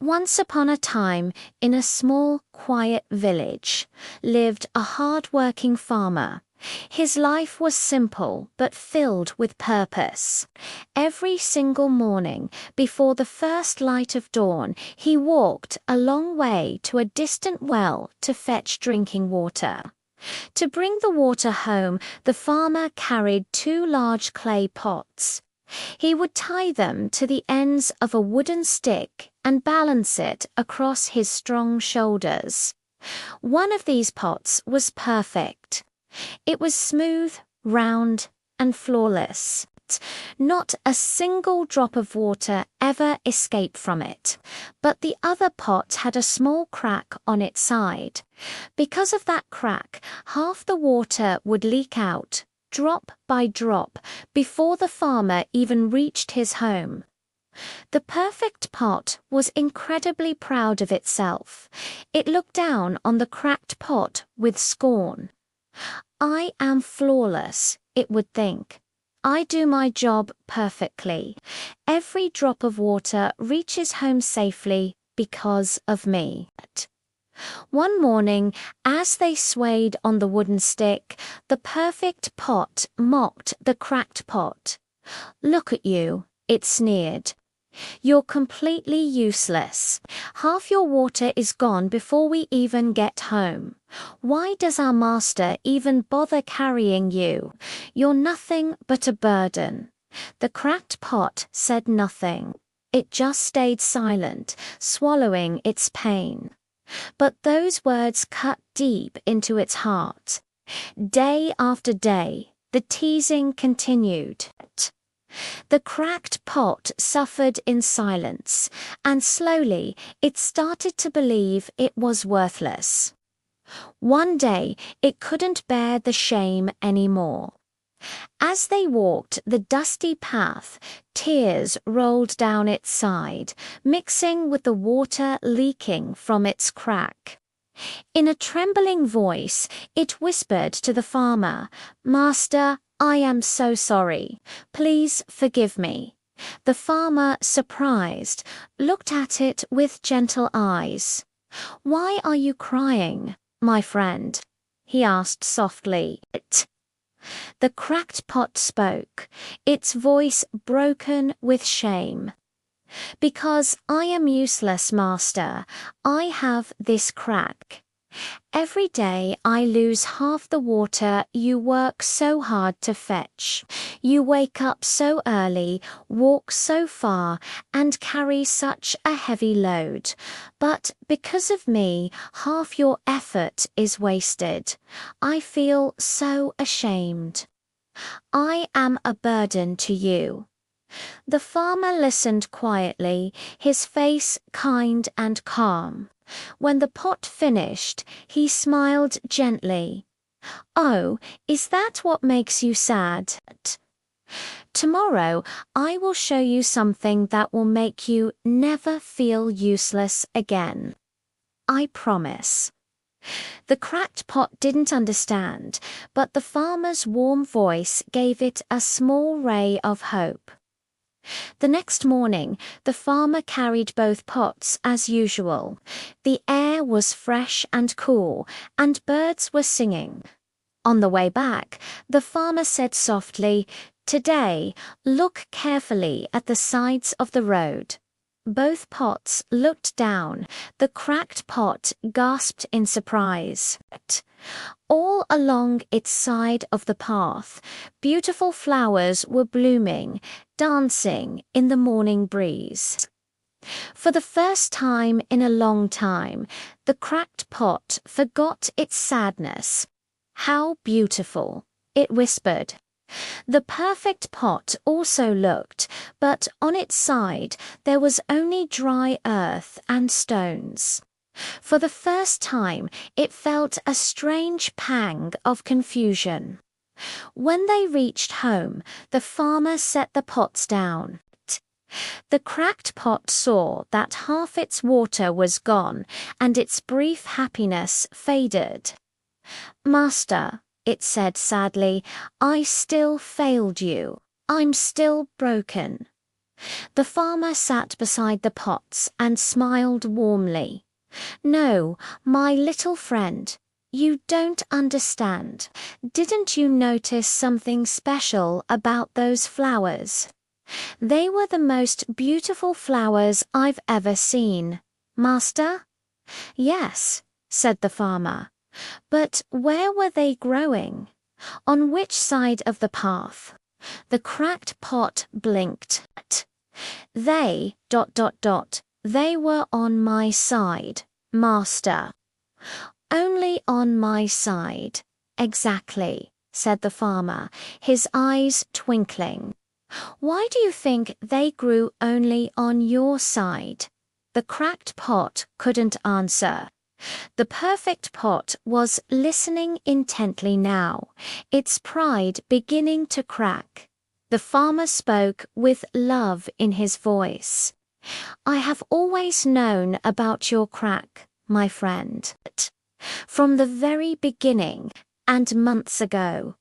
Once upon a time, in a small, quiet village, lived a hard-working farmer. His life was simple but filled with purpose. Every single morning, before the first light of dawn, he walked a long way to a distant well to fetch drinking water. To bring the water home, the farmer carried 2 large clay pots. He would tie them to the ends of a wooden stick and balance it across his strong shoulders. One of these pots was perfect. It was smooth, round, and flawless. Not a single drop of water ever escaped from it, but the other pot had a small crack on its side. Because of that crack, half the water would leak out, drop by drop, before the farmer even reached his home. The perfect pot was incredibly proud of itself. It looked down on the cracked pot with scorn. "I am flawless," it would think. "I do my job perfectly. Every drop of water reaches home safely because of me." One morning, as they swayed on the wooden stick, the perfect pot mocked the cracked pot. "Look at you," it sneered. "You're completely useless. Half your water is gone before we even get home. Why does our master even bother carrying you? You're nothing but a burden." The cracked pot said nothing. It just stayed silent, swallowing its pain. But those words cut deep into its heart. Day after day, the teasing continued. The cracked pot suffered in silence, and slowly it started to believe it was worthless. One day, it couldn't bear the shame anymore. As they walked the dusty path, tears rolled down its side, mixing with the water leaking from its crack. In a trembling voice, it whispered to the farmer, "Master, I am so sorry. Please forgive me." The farmer, surprised, looked at it with gentle eyes. "Why are you crying, my friend?" he asked softly. The cracked pot spoke, its voice broken with shame. "Because I am useless, master. I have this crack. Every day I lose half the water you work so hard to fetch. You wake up so early, walk so far, and carry such a heavy load. But because of me, half your effort is wasted. I feel so ashamed. I am a burden to you." The farmer listened quietly, his face kind and calm. When the pot finished, he smiled gently. "Oh, is that what makes you sad? Tomorrow I will show you something that will make you never feel useless again. I promise." The cracked pot didn't understand, but the farmer's warm voice gave it a small ray of hope. The next morning, the farmer carried both pots as usual. The air was fresh and cool, and birds were singing. On the way back, the farmer said softly, "Today, look carefully at the sides of the road." Both pots looked down. The cracked pot gasped in surprise. All along its side of the path, beautiful flowers were blooming, dancing in the morning breeze. For the first time in a long time, the cracked pot forgot its sadness. "How beautiful," it whispered. The perfect pot also looked, but on its side there was only dry earth and stones. For the first time, it felt a strange pang of confusion. When they reached home, the farmer set the pots down. The cracked pot saw that half its water was gone, and its brief happiness faded. "Master," it said sadly, "I still failed you. I'm still broken." The farmer sat beside the pots and smiled warmly. No, my little friend, you don't understand. Didn't you notice something special about those flowers? They were the most beautiful flowers I've ever seen. Master? Yes, said the farmer. But where were they growing? On which side of the path? The cracked pot blinked. They, they were on my side, master. Only on my side. Exactly, said the farmer, his eyes twinkling. Why do you think they grew only on your side? The cracked pot couldn't answer. The perfect pot was listening intently now, its pride beginning to crack. The farmer spoke with love in his voice. I have always known about your crack, my friend. From the very beginning, and months ago.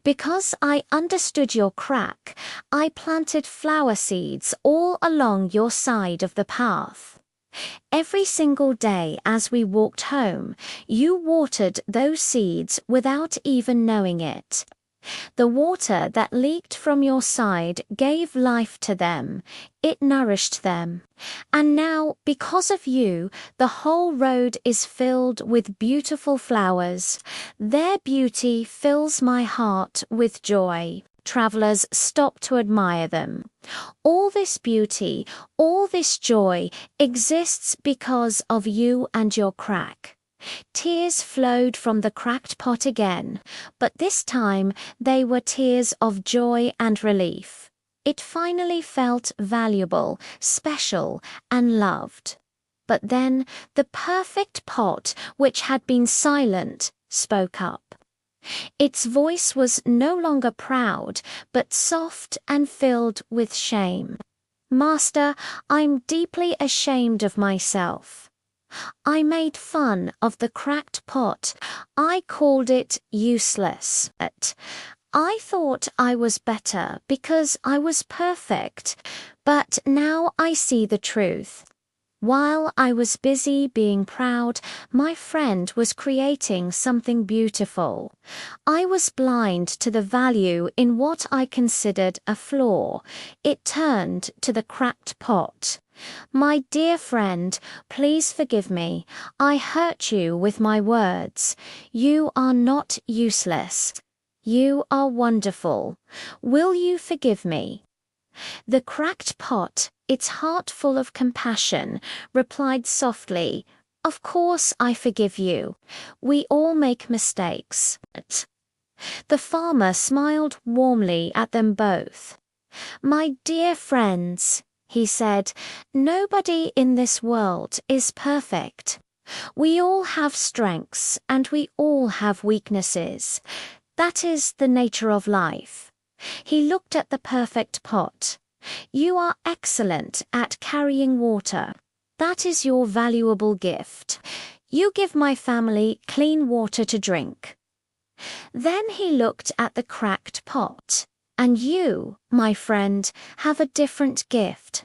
Because I understood your crack, I planted flower seeds all along your side of the path. Every single day as we walked home, you watered those seeds without even knowing it. The water that leaked from your side gave life to them. It nourished them. And now, because of you, the whole road is filled with beautiful flowers. Their beauty fills my heart with joy. Travelers stop to admire them. All this beauty, all this joy exists because of you and your crack. Tears flowed from the cracked pot again, but this time they were tears of joy and relief. It finally felt valuable, special, and loved. But then the perfect pot, which had been silent, spoke up. Its voice was no longer proud, but soft and filled with shame. Master, I'm deeply ashamed of myself. I made fun of the cracked pot. I called it useless. I thought I was better because I was perfect, but now I see the truth. While I was busy being proud, my friend was creating something beautiful. I was blind to the value in what I considered a flaw. It turned to the cracked pot. My dear friend, please forgive me. I hurt you with my words. You are not useless. You are wonderful. Will you forgive me? The cracked pot, its heart full of compassion, replied softly, Of course I forgive you. We all make mistakes. The farmer smiled warmly at them both. My dear friends, he said, nobody in this world is perfect. We all have strengths and we all have weaknesses. That is the nature of life. He looked at the perfect pot. You are excellent at carrying water. That is your valuable gift. You give my family clean water to drink. Then he looked at the cracked pot. And you, my friend, have a different gift.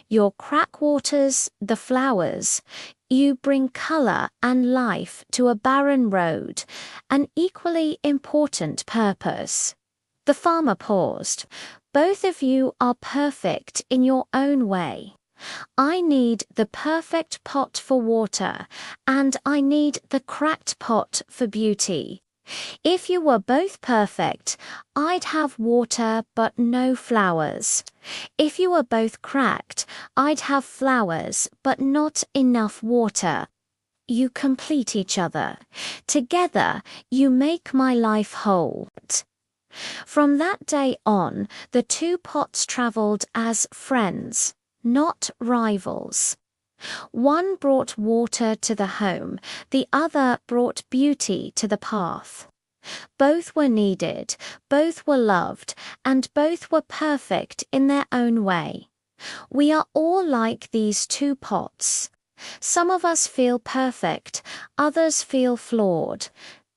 Your crack waters the flowers. You bring color and life to a barren road, an equally important purpose. The farmer paused. Both of you are perfect in your own way. I need the perfect pot for water, and I need the cracked pot for beauty. If you were both perfect, I'd have water but no flowers. If you were both cracked, I'd have flowers but not enough water. You complete each other. Together, you make my life whole. From that day on, the two pots traveled as friends, not rivals. One brought water to the home, the other brought beauty to the path. Both were needed, both were loved, and both were perfect in their own way. We are all like these two pots. Some of us feel perfect, others feel flawed.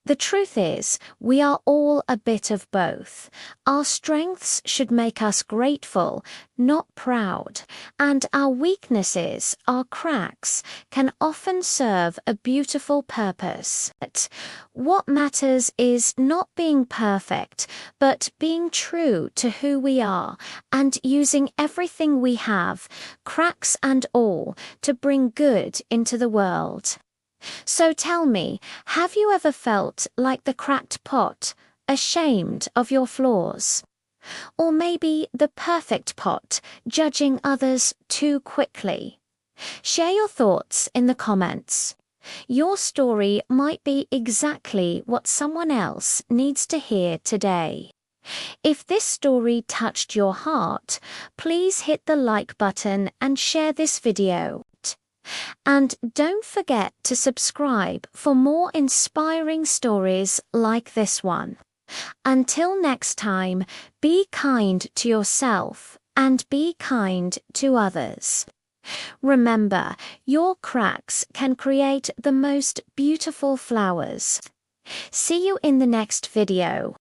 The truth is, we are all a bit of both. Our strengths should make us grateful, not proud, and our weaknesses, our cracks, can often serve a beautiful purpose. But what matters is not being perfect, but being true to who we are and using everything we have, cracks and all, to bring good into the world. So tell me, have you ever felt like the cracked pot, ashamed of your flaws? Or maybe the perfect pot, judging others too quickly? Share your thoughts in the comments. Your story might be exactly what someone else needs to hear today. If this story touched your heart, please hit the like button and share this video. And don't forget to subscribe for more inspiring stories like this one. Until next time, be kind to yourself and be kind to others. Remember, your cracks can create the most beautiful flowers. See you in the next video.